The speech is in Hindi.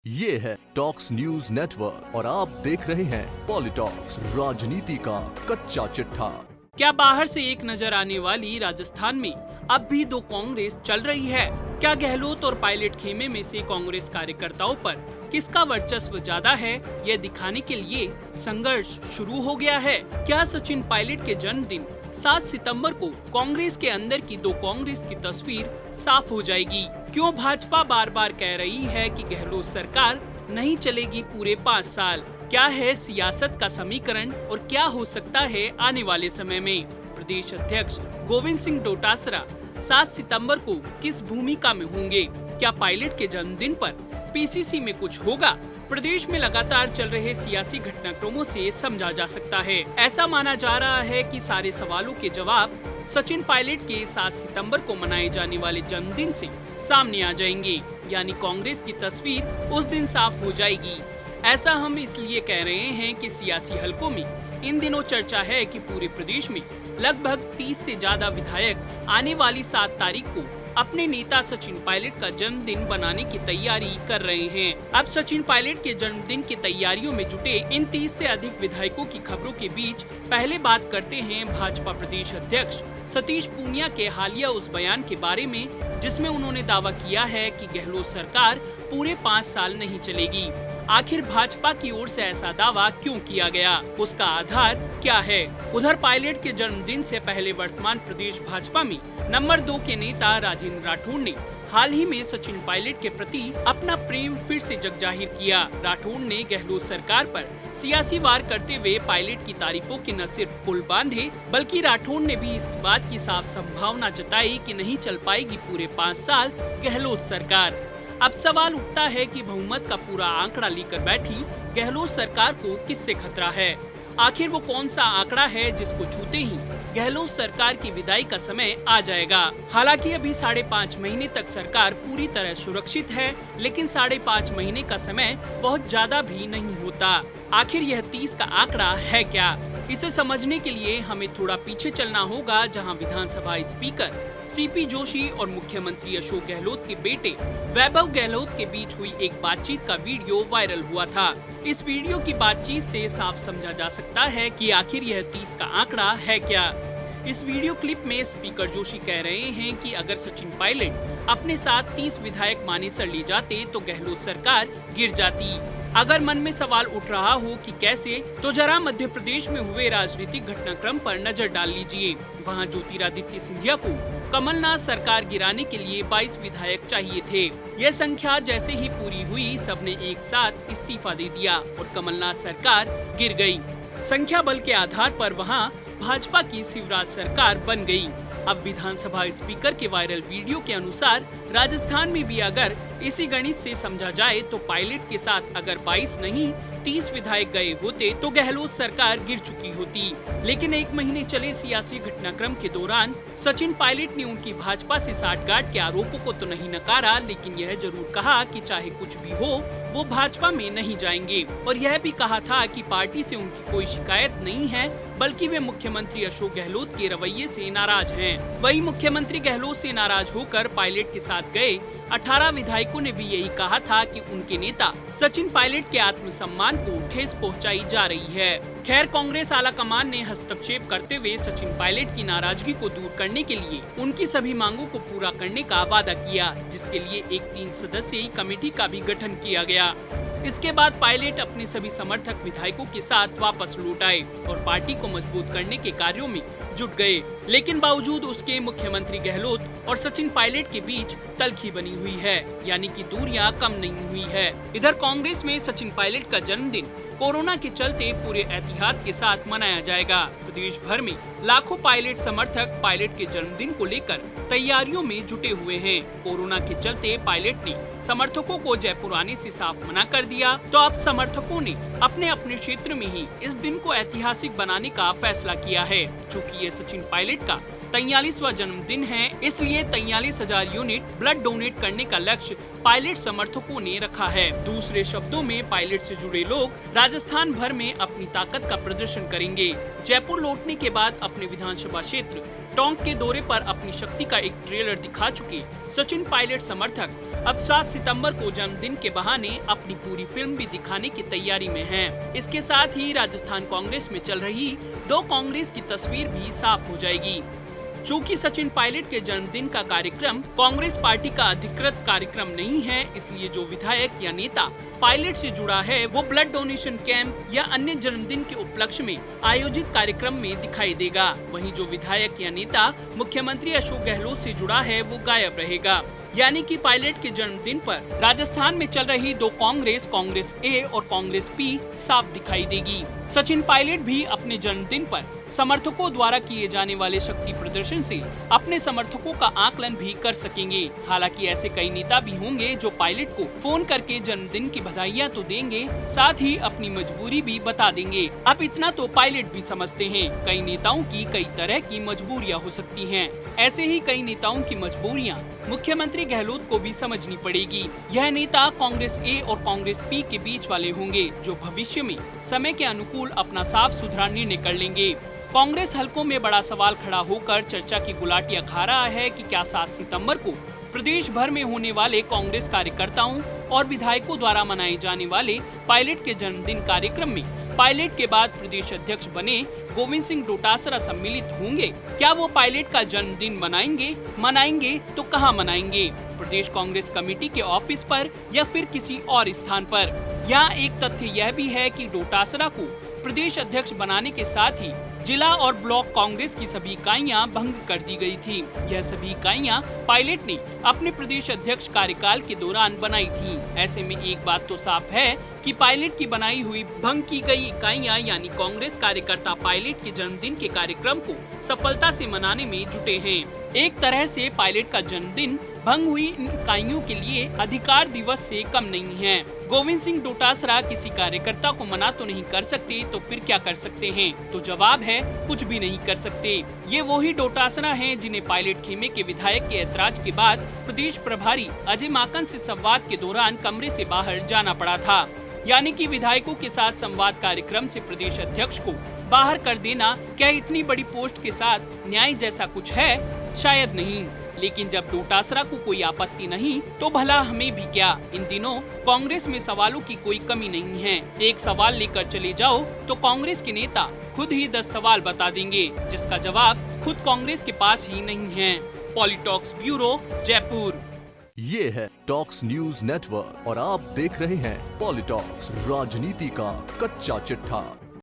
ये है टॉक्स न्यूज नेटवर्क और आप देख रहे हैं पॉलिटॉक्स, राजनीति का कच्चा चिट्ठा। क्या बाहर से एक नजर आने वाली राजस्थान में अब भी दो कांग्रेस चल रही है? क्या गहलोत और पायलट खेमे में से कांग्रेस कार्यकर्ताओं पर किसका वर्चस्व ज्यादा है, यह दिखाने के लिए संघर्ष शुरू हो गया है? क्या सचिन पायलट के जन्मदिन 7 सितंबर को कांग्रेस के अंदर की दो कांग्रेस की तस्वीर साफ हो जाएगी? क्यों भाजपा बार बार कह रही है कि गहलोत सरकार नहीं चलेगी पूरे 5 साल? क्या है सियासत का समीकरण और क्या हो सकता है आने वाले समय में? प्रदेश अध्यक्ष गोविंद सिंह डोटासरा 7 सितंबर को किस भूमिका में होंगे? क्या पायलट के जन्मदिन पर पीसीसी में कुछ होगा? प्रदेश में लगातार चल रहे सियासी घटनाक्रमों से समझा जा सकता है। ऐसा माना जा रहा है कि सारे सवालों के जवाब सचिन पायलट के 7 सितंबर को मनाए जाने वाले जन्मदिन से सामने आ जाएंगे, यानी कांग्रेस की तस्वीर उस दिन साफ हो जाएगी। ऐसा हम इसलिए कह रहे हैं कि सियासी हलकों में इन दिनों चर्चा है कि पूरे प्रदेश में लगभग 30 से ज्यादा विधायक आने वाली 7 तारीख को अपने नेता सचिन पायलट का जन्मदिन बनाने की तैयारी कर रहे हैं। अब सचिन पायलट के जन्मदिन की तैयारियों में जुटे इन 30 से अधिक विधायकों की खबरों के बीच पहले बात करते हैं भाजपा प्रदेश अध्यक्ष सतीश पूनिया के हालिया उस बयान के बारे में, जिसमें उन्होंने दावा किया है कि गहलोत सरकार पूरे 5 साल नहीं चलेगी। आखिर भाजपा की ओर से ऐसा दावा क्यों किया गया, उसका आधार क्या है? उधर पायलट के जन्मदिन से पहले वर्तमान प्रदेश भाजपा में नंबर 2 के नेता राजेंद्र राठौड़ ने हाल ही में सचिन पायलट के प्रति अपना प्रेम फिर से जगजाहिर किया। राठौड़ ने गहलोत सरकार पर सियासी वार करते हुए पायलट की तारीफों के न सिर्फ पुल बांधे, बल्कि राठौड़ ने भी इस बात की साफ संभावना जताई कि नहीं चल पाएगी पूरे 5 साल गहलोत सरकार। अब सवाल उठता है कि बहुमत का पूरा आंकड़ा लेकर बैठी गहलोत सरकार को किससे खतरा है? आखिर वो कौन सा आंकड़ा है जिसको छूते ही गहलोत सरकार की विदाई का समय आ जाएगा? हालांकि अभी 5.5 महीने तक सरकार पूरी तरह सुरक्षित है, लेकिन 5.5 महीने का समय बहुत ज्यादा भी नहीं होता। आखिर यह 30 का आंकड़ा है क्या? इसे समझने के लिए हमें थोड़ा पीछे चलना होगा, जहां विधानसभा स्पीकर सीपी जोशी और मुख्यमंत्री अशोक गहलोत के बेटे वैभव गहलोत के बीच हुई एक बातचीत का वीडियो वायरल हुआ था। इस वीडियो की बातचीत से साफ समझा जा सकता है कि आखिर यह 30 का आंकड़ा है क्या। इस वीडियो क्लिप में स्पीकर जोशी कह रहे हैं कि अगर सचिन पायलट अपने साथ 30 विधायक मानेसर ले जाते तो गहलोत सरकार गिर जाती। अगर मन में सवाल उठ रहा हो कि कैसे, तो जरा मध्य प्रदेश में हुए राजनीतिक घटनाक्रम पर नजर डाल लीजिए। वहां ज्योतिरादित्य सिंधिया को कमलनाथ सरकार गिराने के लिए 22 विधायक चाहिए थे। यह संख्या जैसे ही पूरी हुई, सबने एक साथ इस्तीफा दे दिया और कमलनाथ सरकार गिर गई। संख्या बल के आधार पर वहां भाजपा की शिवराज सरकार बन गई। अब विधानसभा स्पीकर के वायरल वीडियो के अनुसार राजस्थान में भी अगर इसी गणित से समझा जाए तो पायलट के साथ अगर 22 नहीं 30 विधायक गए होते तो गहलोत सरकार गिर चुकी होती। लेकिन 1 महीने चले सियासी घटनाक्रम के दौरान सचिन पायलट ने उनकी भाजपा से साठगांठ के आरोपों को तो नहीं नकारा, लेकिन यह जरूर कहा कि चाहे कुछ भी हो वो भाजपा में नहीं जाएंगे, और यह भी कहा था कि पार्टी से उनकी कोई शिकायत नहीं है, बल्कि वे मुख्यमंत्री अशोक गहलोत के रवैये से नाराज हैं। वही मुख्यमंत्री गहलोत से नाराज होकर पायलट के साथ गए 18 विधायकों ने भी यही कहा था कि उनके नेता सचिन पायलट के आत्मसम्मान को ठेस पहुंचाई जा रही है। खैर, कांग्रेस आला कमान ने हस्तक्षेप करते हुए सचिन पायलट की नाराजगी को दूर करने के लिए उनकी सभी मांगों को पूरा करने का वादा किया, जिसके लिए एक 3 सदस्यीय कमेटी का भी गठन किया गया। इसके बाद पायलट अपने सभी समर्थक विधायकों के साथ वापस लौट आए और पार्टी को मजबूत करने के कार्यों में जुट गए। लेकिन बावजूद उसके मुख्यमंत्री गहलोत और सचिन पायलट के बीच तल्खी बनी हुई है, यानी कि दूरियां कम नहीं हुई है। इधर कांग्रेस में सचिन पायलट का जन्मदिन कोरोना के चलते पूरे एहतियात के साथ मनाया जाएगा। प्रदेश भर में लाखों पायलट समर्थक पायलट के जन्मदिन को लेकर तैयारियों में जुटे हुए हैं। कोरोना के चलते पायलट ने समर्थकों को जयपुर आने से साफ मना कर दिया, तो अब समर्थकों ने अपने अपने क्षेत्र में ही इस दिन को ऐतिहासिक बनाने का फैसला किया है। चूँकि ये सचिन पायलट का 43वां जन्मदिन है, इसलिए 43,000 यूनिट ब्लड डोनेट करने का लक्ष्य पायलट समर्थकों ने रखा है। दूसरे शब्दों में पायलट से जुड़े लोग राजस्थान भर में अपनी ताकत का प्रदर्शन करेंगे। जयपुर लौटने के बाद अपने विधानसभा क्षेत्र टोंक के दौरे पर अपनी शक्ति का एक ट्रेलर दिखा चुके सचिन पायलट समर्थक अब 7 सितंबर को जन्मदिन के बहाने अपनी पूरी फिल्म भी दिखाने की तैयारी में हैं। इसके साथ ही राजस्थान कांग्रेस में चल रही 2 कांग्रेस की तस्वीर भी साफ हो जाएगी। चूंकि सचिन पायलट के जन्मदिन का कार्यक्रम कांग्रेस पार्टी का अधिकृत कार्यक्रम नहीं है, इसलिए जो विधायक या नेता पायलट से जुड़ा है वो ब्लड डोनेशन कैंप या अन्य जन्मदिन के उपलक्ष्य में आयोजित कार्यक्रम में दिखाई देगा। वहीं जो विधायक या नेता मुख्यमंत्री अशोक गहलोत से जुड़ा है वो गायब रहेगा। यानी कि पायलट के जन्मदिन पर राजस्थान में चल रही 2 कांग्रेस ए और कांग्रेस पी साफ दिखाई देगी। सचिन पायलट भी अपने जन्मदिन पर समर्थकों द्वारा किए जाने वाले शक्ति प्रदर्शन से अपने समर्थकों का आकलन भी कर सकेंगे। हालांकि ऐसे कई नेता भी होंगे जो पायलट को फोन करके जन्मदिन की बधाइयां तो देंगे, साथ ही अपनी मजबूरी भी बता देंगे। अब इतना तो पायलट भी समझते हैं, कई नेताओं की कई तरह की मजबूरियां हो सकती हैं। ऐसे ही कई नेताओं की मजबूरियां मुख्यमंत्री गहलोत को भी समझनी पड़ेगी। यह नेता कांग्रेस ए और कांग्रेस पी के बीच वाले होंगे जो भविष्य में समय के अनुकूल अपना साफ सुथरा निर्णय कर लेंगे। कांग्रेस हलकों में बड़ा सवाल खड़ा होकर चर्चा की गुलाटियां खा रहा है कि क्या 7 सितंबर को प्रदेश भर में होने वाले कांग्रेस कार्यकर्ताओं और विधायकों द्वारा मनाए जाने वाले पायलट के जन्मदिन कार्यक्रम में पायलट के बाद प्रदेश अध्यक्ष बने गोविंद सिंह डोटासरा सम्मिलित होंगे। क्या वो पायलट का जन्मदिन मनाएंगे तो कहां मनाएंगे? प्रदेश कांग्रेस कमेटी के ऑफिस पर या फिर किसी और स्थान पर? यहाँ एक तथ्य यह भी है कि डोटासरा को प्रदेश अध्यक्ष बनाने के साथ ही जिला और ब्लॉक कांग्रेस की सभी इकाइयां भंग कर दी गई थी। यह सभी इकाइयां पायलट ने अपने प्रदेश अध्यक्ष कार्यकाल के दौरान बनाई थी। ऐसे में एक बात तो साफ है कि पायलट की बनाई हुई भंग की गई इकाइयां यानी कांग्रेस कार्यकर्ता पायलट के जन्मदिन के कार्यक्रम को सफलता से मनाने में जुटे हैं। एक तरह से पायलट का जन्मदिन भंग हुई इन इकाइयों के लिए अधिकार दिवस से कम नहीं है। गोविंद सिंह डोटासरा किसी कार्यकर्ता को मना तो नहीं कर सकते, तो फिर क्या कर सकते हैं? तो जवाब है कुछ भी नहीं कर सकते। ये वही डोटासरा हैं जिन्हें पायलट खेमे के विधायक के ऐतराज के बाद प्रदेश प्रभारी अजय माकन से संवाद के दौरान कमरे से बाहर जाना पड़ा था। यानी कि विधायकों के साथ संवाद कार्यक्रम से प्रदेश अध्यक्ष को बाहर कर देना क्या इतनी बड़ी पोस्ट के साथ न्याय जैसा कुछ है? शायद नहीं। लेकिन जब डोटासरा को कोई आपत्ति नहीं तो भला हमें भी क्या? इन दिनों कांग्रेस में सवालों की कोई कमी नहीं है। एक सवाल लेकर चले जाओ तो कांग्रेस के नेता खुद ही 10 सवाल बता देंगे जिसका जवाब खुद कांग्रेस के पास ही नहीं है। पॉलिटॉक्स ब्यूरो, जयपुर। ये है टॉक्स न्यूज नेटवर्क और आप देख रहे हैं पॉलिटॉक्स, राजनीति का कच्चा चिट्ठा।